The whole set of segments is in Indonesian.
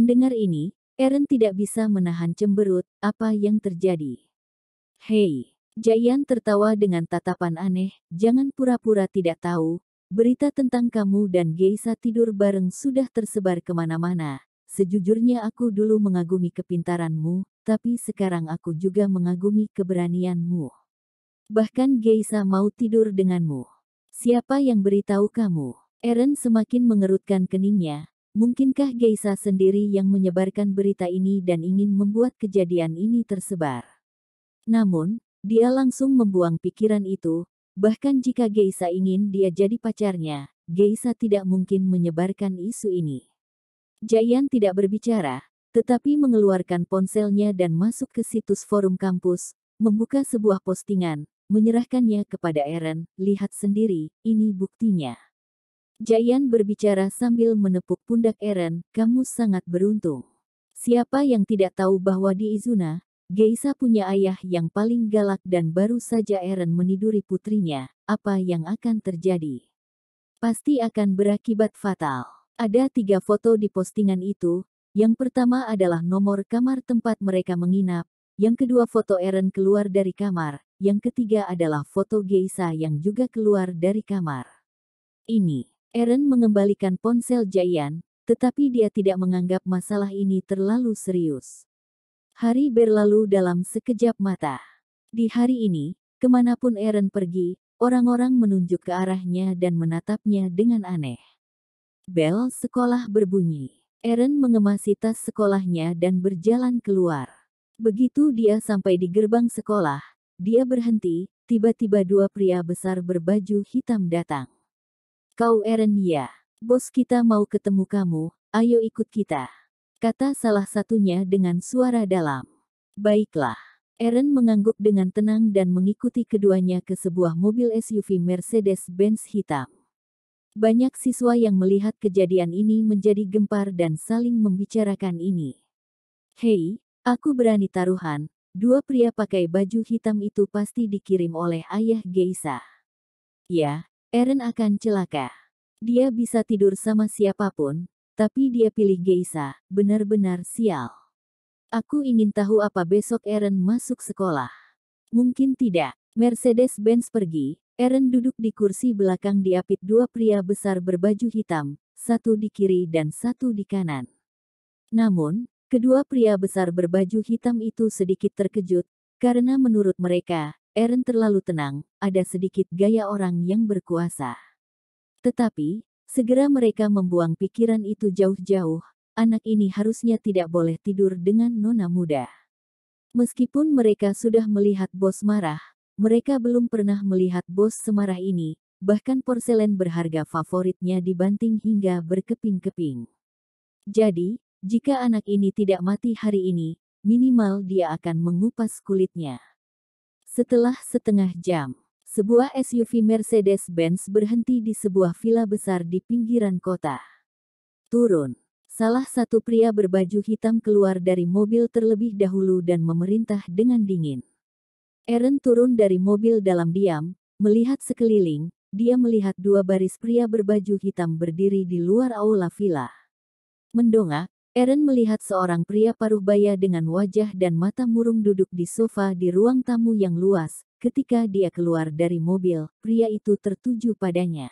Mendengar ini, Eren tidak bisa menahan cemberut. Apa yang terjadi? Hei, Jayan tertawa dengan tatapan aneh. Jangan pura-pura tidak tahu. Berita tentang kamu dan Geisa tidur bareng sudah tersebar kemana-mana. Sejujurnya aku dulu mengagumi kepintaranmu, tapi sekarang aku juga mengagumi keberanianmu. Bahkan Geisa mau tidur denganmu. Siapa yang beritahu kamu? Eren semakin mengerutkan keningnya. Mungkinkah Geisa sendiri yang menyebarkan berita ini dan ingin membuat kejadian ini tersebar? Namun, dia langsung membuang pikiran itu. Bahkan jika Geisa ingin dia jadi pacarnya, Geisa tidak mungkin menyebarkan isu ini. Jayan tidak berbicara, tetapi mengeluarkan ponselnya dan masuk ke situs forum kampus, membuka sebuah postingan, menyerahkannya kepada Eren. Lihat sendiri, ini buktinya. Jayan berbicara sambil menepuk pundak Eren, kamu sangat beruntung. Siapa yang tidak tahu bahwa di Izuna, Geisa punya ayah yang paling galak dan baru saja Eren meniduri putrinya, apa yang akan terjadi? Pasti akan berakibat fatal. Ada 3 foto di postingan itu, yang pertama adalah nomor kamar tempat mereka menginap, yang kedua foto Eren keluar dari kamar, yang ketiga adalah foto Geisa yang juga keluar dari kamar. Ini. Eren mengembalikan ponsel Jayan, tetapi dia tidak menganggap masalah ini terlalu serius. Hari berlalu dalam sekejap mata. Di hari ini, kemanapun Eren pergi, orang-orang menunjuk ke arahnya dan menatapnya dengan aneh. Bel sekolah berbunyi. Eren mengemasi tas sekolahnya dan berjalan keluar. Begitu dia sampai di gerbang sekolah, dia berhenti, tiba-tiba 2 pria besar berbaju hitam datang. Kau Eren ya? Bos kita mau ketemu kamu, ayo ikut kita. Kata salah satunya dengan suara dalam. Baiklah. Eren mengangguk dengan tenang dan mengikuti keduanya ke sebuah mobil SUV Mercedes-Benz hitam. Banyak siswa yang melihat kejadian ini menjadi gempar dan saling membicarakan ini. Hei, aku berani taruhan, 2 pria pakai baju hitam itu pasti dikirim oleh ayah Geisa. Ya, Eren akan celaka. Dia bisa tidur sama siapapun, tapi dia pilih Geisa, benar-benar sial. Aku ingin tahu apa besok Eren masuk sekolah. Mungkin tidak. Mercedes-Benz pergi, Eren duduk di kursi belakang diapit 2 pria besar berbaju hitam, satu di kiri dan satu di kanan. Namun, kedua pria besar berbaju hitam itu sedikit terkejut, karena menurut mereka, Eren terlalu tenang, ada sedikit gaya orang yang berkuasa. Tetapi, segera mereka membuang pikiran itu jauh-jauh, anak ini harusnya tidak boleh tidur dengan nona muda. Meskipun mereka sudah melihat bos marah, mereka belum pernah melihat bos semarah ini, bahkan porselen berharga favoritnya dibanting hingga berkeping-keping. Jadi, jika anak ini tidak mati hari ini, minimal dia akan mengupas kulitnya. Setelah setengah jam, sebuah SUV Mercedes-Benz berhenti di sebuah villa besar di pinggiran kota. Turun. Salah satu pria berbaju hitam keluar dari mobil terlebih dahulu dan memerintah dengan dingin. Eren turun dari mobil dalam diam, melihat sekeliling, dia melihat 2 baris pria berbaju hitam berdiri di luar aula villa. Mendongak, Eren melihat seorang pria paruh baya dengan wajah dan mata murung duduk di sofa di ruang tamu yang luas. Ketika dia keluar dari mobil, pria itu tertuju padanya.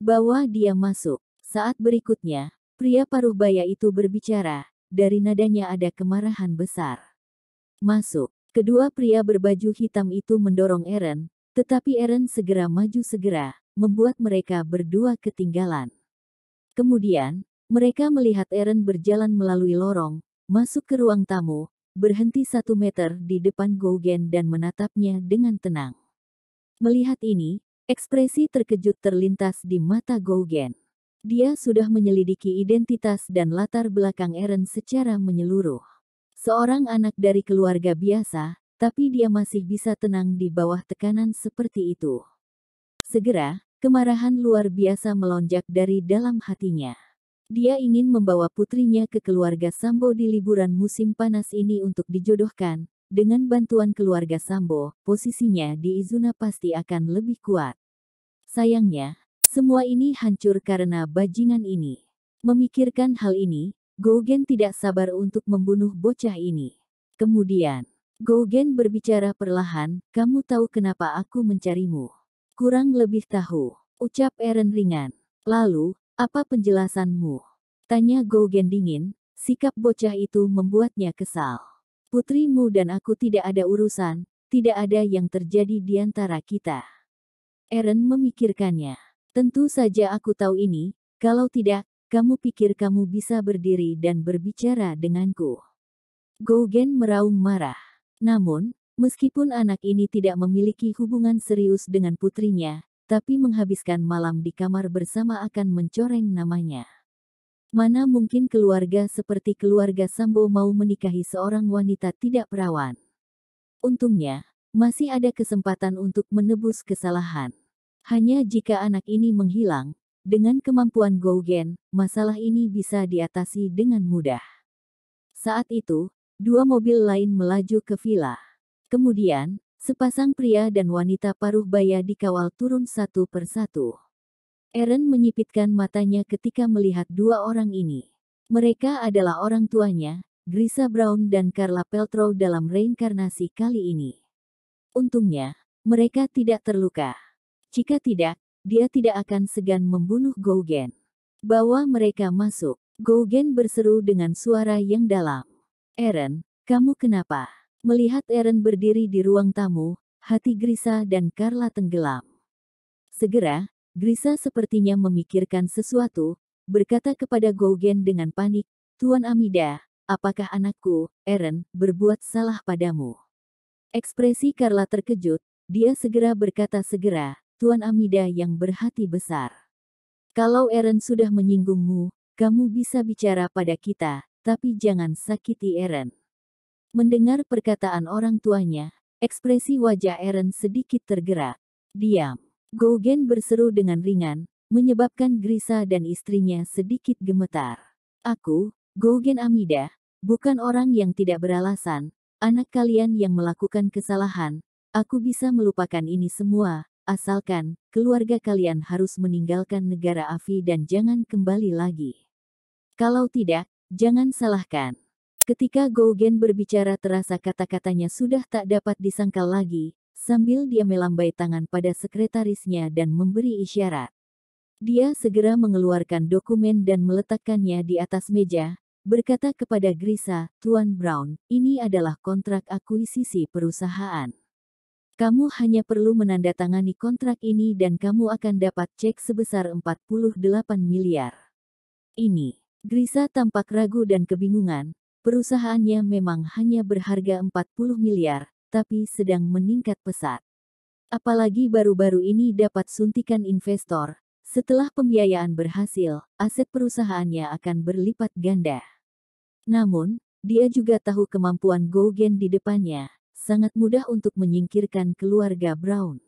Bawa dia masuk. Saat berikutnya, pria paruh baya itu berbicara, dari nadanya ada kemarahan besar. Masuk. Kedua pria berbaju hitam itu mendorong Eren, tetapi Eren segera maju segera, membuat mereka berdua ketinggalan. Kemudian, mereka melihat Eren berjalan melalui lorong, masuk ke ruang tamu, berhenti 1 meter di depan Gougen dan menatapnya dengan tenang. Melihat ini, ekspresi terkejut terlintas di mata Gougen. Dia sudah menyelidiki identitas dan latar belakang Eren secara menyeluruh. Seorang anak dari keluarga biasa, tapi dia masih bisa tenang di bawah tekanan seperti itu. Segera, kemarahan luar biasa melonjak dari dalam hatinya. Dia ingin membawa putrinya ke keluarga Sambo di liburan musim panas ini untuk dijodohkan. Dengan bantuan keluarga Sambo, posisinya di Izuna pasti akan lebih kuat. Sayangnya, semua ini hancur karena bajingan ini. Memikirkan hal ini, Gougen tidak sabar untuk membunuh bocah ini. Kemudian, Gougen berbicara perlahan, kamu tahu kenapa aku mencarimu? Kurang lebih tahu, ucap Eren ringan. Lalu, apa penjelasanmu? Tanya Gougen dingin, sikap bocah itu membuatnya kesal. Putrimu dan aku tidak ada urusan, tidak ada yang terjadi di antara kita. Eren memikirkannya. Tentu saja aku tahu ini, kalau tidak, kamu pikir kamu bisa berdiri dan berbicara denganku? Gougen meraung marah. Namun, meskipun anak ini tidak memiliki hubungan serius dengan putrinya, tapi menghabiskan malam di kamar bersama akan mencoreng namanya. Mana mungkin keluarga seperti keluarga Sambo mau menikahi seorang wanita tidak perawan? Untungnya, masih ada kesempatan untuk menebus kesalahan. Hanya jika anak ini menghilang, dengan kemampuan Gougen, masalah ini bisa diatasi dengan mudah. Saat itu, dua mobil lain melaju ke villa. Kemudian, sepasang pria dan wanita paruh baya dikawal turun satu persatu. Eren menyipitkan matanya ketika melihat dua orang ini. Mereka adalah orang tuanya, Grisha Brown dan Carla Peltrow dalam reinkarnasi kali ini. Untungnya, mereka tidak terluka. Jika tidak, dia tidak akan segan membunuh Gougen. Bawa mereka masuk. Gougen berseru dengan suara yang dalam. Eren, kamu kenapa? Melihat Eren berdiri di ruang tamu, hati Grisha dan Carla tenggelam. Segera, Grisha sepertinya memikirkan sesuatu, berkata kepada Gougen dengan panik, Tuan Amida, apakah anakku, Eren, berbuat salah padamu? Ekspresi Carla terkejut, dia segera berkata Tuan Amida yang berhati besar. Kalau Eren sudah menyinggungmu, kamu bisa bicara pada kita, tapi jangan sakiti Eren. Mendengar perkataan orang tuanya, ekspresi wajah Eren sedikit tergerak. Diam. Gougen berseru dengan ringan, menyebabkan Grisha dan istrinya sedikit gemetar. Aku, Gougen Amida, bukan orang yang tidak beralasan, anak kalian yang melakukan kesalahan, aku bisa melupakan ini semua, asalkan, keluarga kalian harus meninggalkan negara Afi dan jangan kembali lagi. Kalau tidak, jangan salahkan. Ketika Gougen berbicara terasa kata-katanya sudah tak dapat disangkal lagi, sambil dia melambai tangan pada sekretarisnya dan memberi isyarat. Dia segera mengeluarkan dokumen dan meletakkannya di atas meja, berkata kepada Grisha, Tuan Brown, ini adalah kontrak akuisisi perusahaan. Kamu hanya perlu menandatangani kontrak ini dan kamu akan dapat cek sebesar 48 miliar. Ini, Grisha tampak ragu dan kebingungan, perusahaannya memang hanya berharga 40 miliar, tapi sedang meningkat pesat. Apalagi baru-baru ini dapat suntikan investor, setelah pembiayaan berhasil, aset perusahaannya akan berlipat ganda. Namun, dia juga tahu kemampuan Gougen di depannya, sangat mudah untuk menyingkirkan keluarga Brown.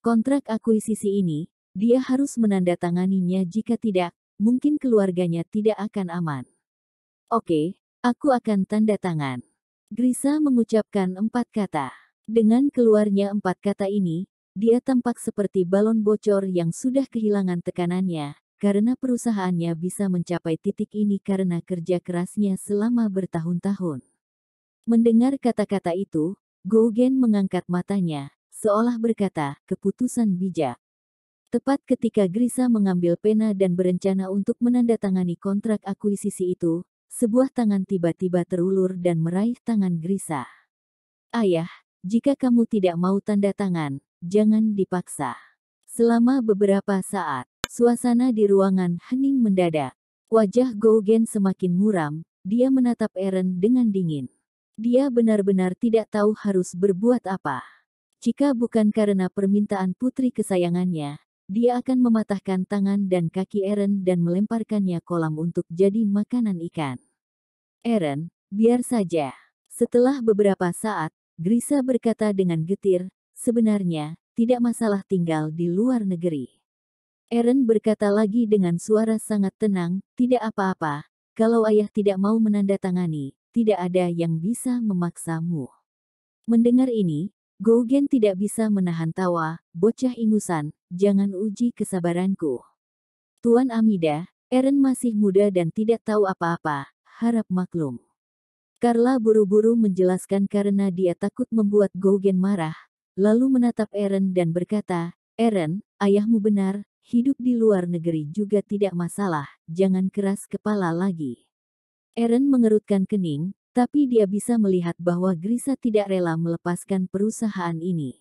Kontrak akuisisi ini, dia harus menandatanganinya jika tidak, mungkin keluarganya tidak akan aman. Oke, aku akan tanda tangan. Grisha mengucapkan 4 kata. Dengan keluarnya 4 kata ini, dia tampak seperti balon bocor yang sudah kehilangan tekanannya, karena perusahaannya bisa mencapai titik ini karena kerja kerasnya selama bertahun-tahun. Mendengar kata-kata itu, Gougen mengangkat matanya, seolah berkata, keputusan bijak. Tepat ketika Grisha mengambil pena dan berencana untuk menandatangani kontrak akuisisi itu, sebuah tangan tiba-tiba terulur dan meraih tangan Grisha. Ayah, jika kamu tidak mau tanda tangan, jangan dipaksa. Selama beberapa saat, suasana di ruangan hening mendadak. Wajah Gougen semakin muram, dia menatap Eren dengan dingin. Dia benar-benar tidak tahu harus berbuat apa. Jika bukan karena permintaan putri kesayangannya, dia akan mematahkan tangan dan kaki Eren dan melemparkannya kolam untuk jadi makanan ikan. Eren, biar saja. Setelah beberapa saat, Grisha berkata dengan getir, sebenarnya, tidak masalah tinggal di luar negeri. Eren berkata lagi dengan suara sangat tenang, tidak apa-apa, kalau ayah tidak mau menandatangani, tidak ada yang bisa memaksamu. Mendengar ini, Gougen tidak bisa menahan tawa, bocah ingusan, jangan uji kesabaranku. Tuan Amida, Eren masih muda dan tidak tahu apa-apa, harap maklum. Carla buru-buru menjelaskan karena dia takut membuat Gougen marah, lalu menatap Eren dan berkata, Eren, ayahmu benar, hidup di luar negeri juga tidak masalah, jangan keras kepala lagi. Eren mengerutkan kening, tapi dia bisa melihat bahwa Grisa tidak rela melepaskan perusahaan ini.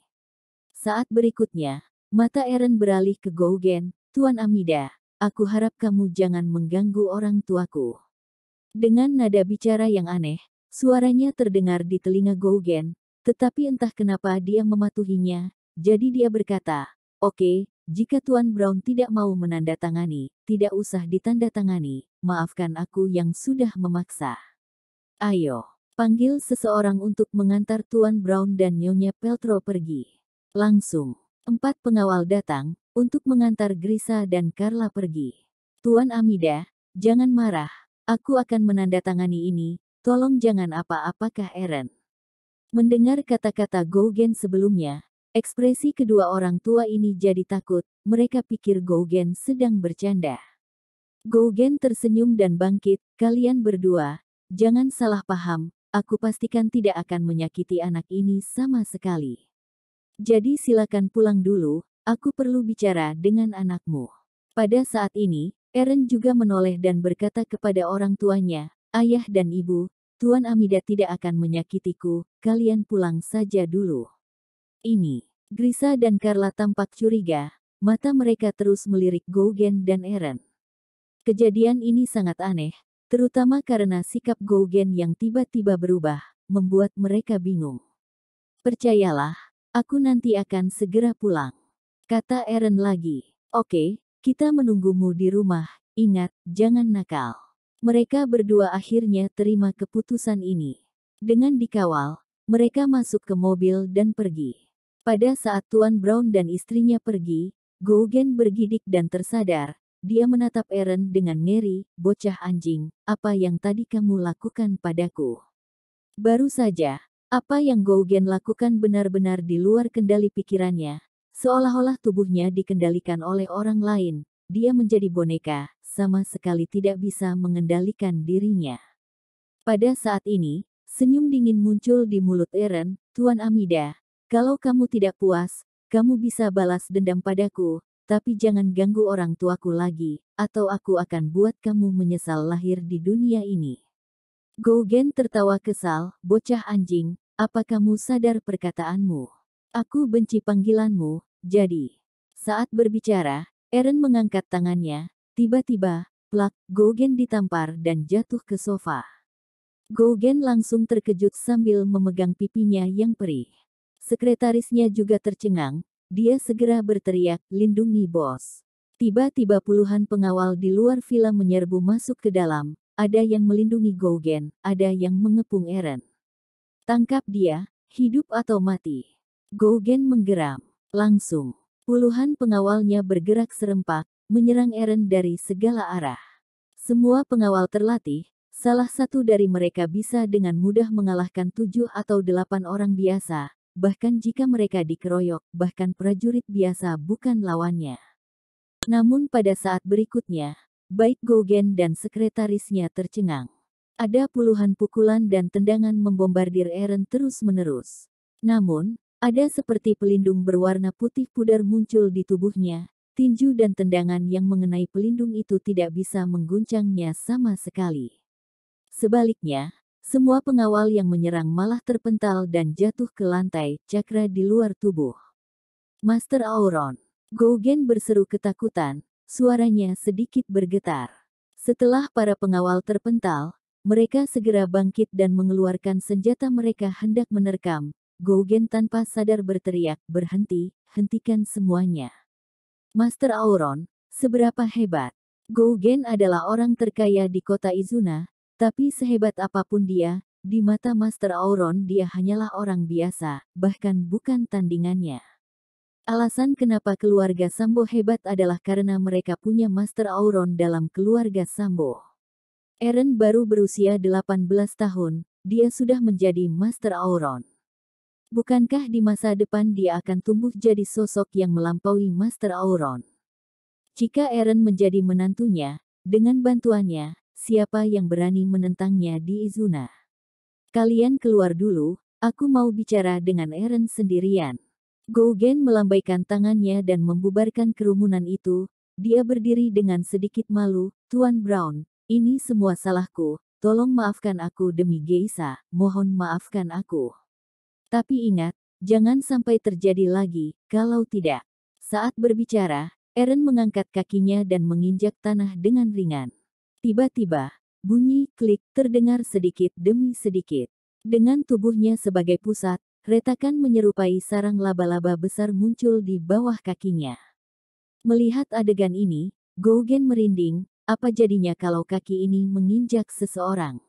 Saat berikutnya, mata Eren beralih ke Gougen, Tuan Amida, aku harap kamu jangan mengganggu orang tuaku. Dengan nada bicara yang aneh, suaranya terdengar di telinga Gougen, tetapi entah kenapa dia mematuhinya, jadi dia berkata, oke, jika Tuan Brown tidak mau menandatangani, tidak usah ditandatangani, maafkan aku yang sudah memaksa. Ayo, panggil seseorang untuk mengantar Tuan Brown dan Nyonya Peltro pergi. Langsung, 4 pengawal datang, untuk mengantar Grisa dan Carla pergi. Tuan Amida, jangan marah, aku akan menandatangani ini, tolong jangan apa-apakah Eren. Mendengar kata-kata Gougen sebelumnya, ekspresi kedua orang tua ini jadi takut, mereka pikir Gougen sedang bercanda. Gougen tersenyum dan bangkit, kalian berdua, jangan salah paham, aku pastikan tidak akan menyakiti anak ini sama sekali. Jadi silakan pulang dulu, aku perlu bicara dengan anakmu. Pada saat ini, Eren juga menoleh dan berkata kepada orang tuanya, ayah dan ibu, Tuan Amida tidak akan menyakitiku, kalian pulang saja dulu. Ini, Grisa dan Carla tampak curiga, mata mereka terus melirik Gougen dan Eren. Kejadian ini sangat aneh, terutama karena sikap Gougen yang tiba-tiba berubah, membuat mereka bingung. Percayalah, aku nanti akan segera pulang, kata Eren lagi. Oke, kita menunggumu di rumah, ingat, jangan nakal. Mereka berdua akhirnya terima keputusan ini. Dengan dikawal, mereka masuk ke mobil dan pergi. Pada saat Tuan Brown dan istrinya pergi, Gougen bergidik dan tersadar. Dia menatap Eren dengan ngeri, bocah anjing, apa yang tadi kamu lakukan padaku? Baru saja, apa yang Gougen lakukan benar-benar di luar kendali pikirannya, seolah-olah tubuhnya dikendalikan oleh orang lain, dia menjadi boneka, sama sekali tidak bisa mengendalikan dirinya. Pada saat ini, senyum dingin muncul di mulut Eren, Tuan Amida, kalau kamu tidak puas, kamu bisa balas dendam padaku, tapi jangan ganggu orang tuaku lagi, atau aku akan buat kamu menyesal lahir di dunia ini. Gougen tertawa kesal, bocah anjing, apa kamu sadar perkataanmu? Aku benci panggilanmu, jadi. Saat berbicara, Eren mengangkat tangannya, tiba-tiba, plak, Gougen ditampar dan jatuh ke sofa. Gougen langsung terkejut sambil memegang pipinya yang perih. Sekretarisnya juga tercengang, dia segera berteriak, lindungi bos. Tiba-tiba puluhan pengawal di luar villa menyerbu masuk ke dalam, ada yang melindungi Gougen, ada yang mengepung Eren. Tangkap dia, hidup atau mati. Gougen menggeram. Langsung, puluhan pengawalnya bergerak serempak, menyerang Eren dari segala arah. Semua pengawal terlatih, salah satu dari mereka bisa dengan mudah mengalahkan 7 atau 8 orang biasa, bahkan jika mereka dikeroyok, bahkan prajurit biasa bukan lawannya. Namun pada saat berikutnya, baik Gougen dan sekretarisnya tercengang. Ada puluhan pukulan dan tendangan membombardir Eren terus-menerus. Namun, ada seperti pelindung berwarna putih pudar muncul di tubuhnya, tinju dan tendangan yang mengenai pelindung itu tidak bisa mengguncangnya sama sekali. Sebaliknya, semua pengawal yang menyerang malah terpental dan jatuh ke lantai, cakra di luar tubuh. Master Auron. Gougen berseru ketakutan, suaranya sedikit bergetar. Setelah para pengawal terpental, mereka segera bangkit dan mengeluarkan senjata mereka hendak menerkam. Gougen tanpa sadar berteriak, berhenti, hentikan semuanya. Master Auron, seberapa hebat? Gougen adalah orang terkaya di kota Izuna, tapi sehebat apapun dia, di mata Master Auron dia hanyalah orang biasa, bahkan bukan tandingannya. Alasan kenapa keluarga Sambo hebat adalah karena mereka punya Master Auron dalam keluarga Sambo. Eren baru berusia 18 tahun, dia sudah menjadi Master Auron. Bukankah di masa depan dia akan tumbuh jadi sosok yang melampaui Master Auron? Jika Eren menjadi menantunya, dengan bantuannya, siapa yang berani menentangnya di Izuna? Kalian keluar dulu, aku mau bicara dengan Eren sendirian. Gougen melambaikan tangannya dan membubarkan kerumunan itu. Dia berdiri dengan sedikit malu, Tuan Brown, ini semua salahku, tolong maafkan aku demi Geisha, mohon maafkan aku. Tapi ingat, jangan sampai terjadi lagi, kalau tidak. Saat berbicara, Eren mengangkat kakinya dan menginjak tanah dengan ringan. Tiba-tiba, bunyi klik terdengar sedikit demi sedikit. Dengan tubuhnya sebagai pusat, retakan menyerupai sarang laba-laba besar muncul di bawah kakinya. Melihat adegan ini, Gougen merinding, apa jadinya kalau kaki ini menginjak seseorang?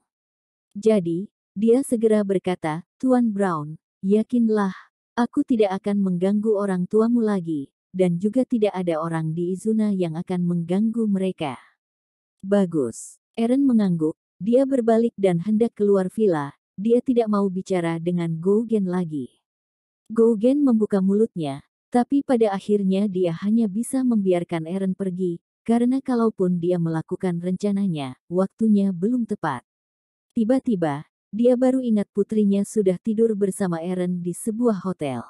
Jadi, dia segera berkata, Tuan Brown, yakinlah, aku tidak akan mengganggu orang tuamu lagi, dan juga tidak ada orang di Izuna yang akan mengganggu mereka. Bagus. Eren mengangguk, dia berbalik dan hendak keluar villa, dia tidak mau bicara dengan Gougen lagi. Gougen membuka mulutnya, tapi pada akhirnya dia hanya bisa membiarkan Eren pergi, karena kalaupun dia melakukan rencananya, waktunya belum tepat. Tiba-tiba, dia baru ingat putrinya sudah tidur bersama Eren di sebuah hotel.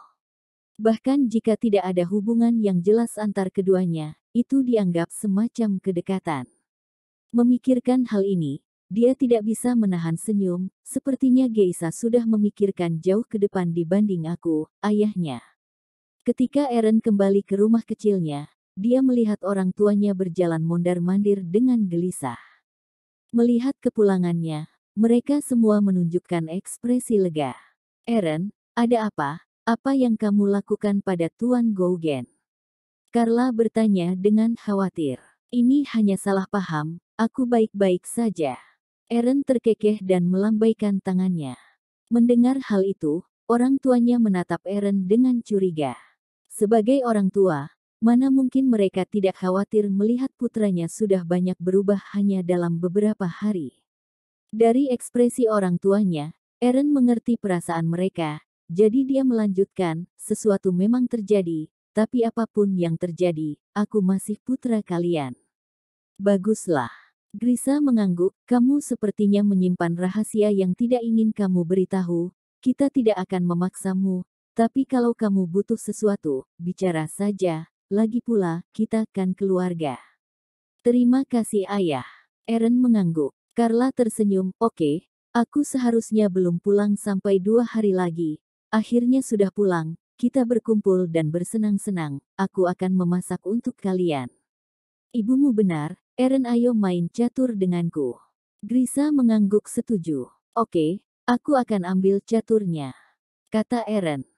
Bahkan jika tidak ada hubungan yang jelas antar keduanya, itu dianggap semacam kedekatan. Memikirkan hal ini, dia tidak bisa menahan senyum, sepertinya Geisha sudah memikirkan jauh ke depan dibanding aku, ayahnya. Ketika Eren kembali ke rumah kecilnya, dia melihat orang tuanya berjalan mondar-mandir dengan gelisah. Melihat kepulangannya, mereka semua menunjukkan ekspresi lega. Eren, ada apa? Apa yang kamu lakukan pada Tuan Gougen? Carla bertanya dengan khawatir. Ini hanya salah paham, aku baik-baik saja. Eren terkekeh dan melambaikan tangannya. Mendengar hal itu, orang tuanya menatap Eren dengan curiga. Sebagai orang tua, mana mungkin mereka tidak khawatir melihat putranya sudah banyak berubah hanya dalam beberapa hari. Dari ekspresi orang tuanya, Eren mengerti perasaan mereka, jadi dia melanjutkan, sesuatu memang terjadi, tapi apapun yang terjadi, aku masih putra kalian. Baguslah. Grisa mengangguk, kamu sepertinya menyimpan rahasia yang tidak ingin kamu beritahu, kita tidak akan memaksamu, tapi kalau kamu butuh sesuatu, bicara saja. Lagi pula, kita kan keluarga. Terima kasih ayah. Eren mengangguk. Carla tersenyum, oke, aku seharusnya belum pulang sampai 2 hari lagi. Akhirnya sudah pulang, kita berkumpul dan bersenang-senang, aku akan memasak untuk kalian. Ibumu benar, Eren ayo main catur denganku. Grisa mengangguk setuju. Oke, aku akan ambil caturnya, kata Eren.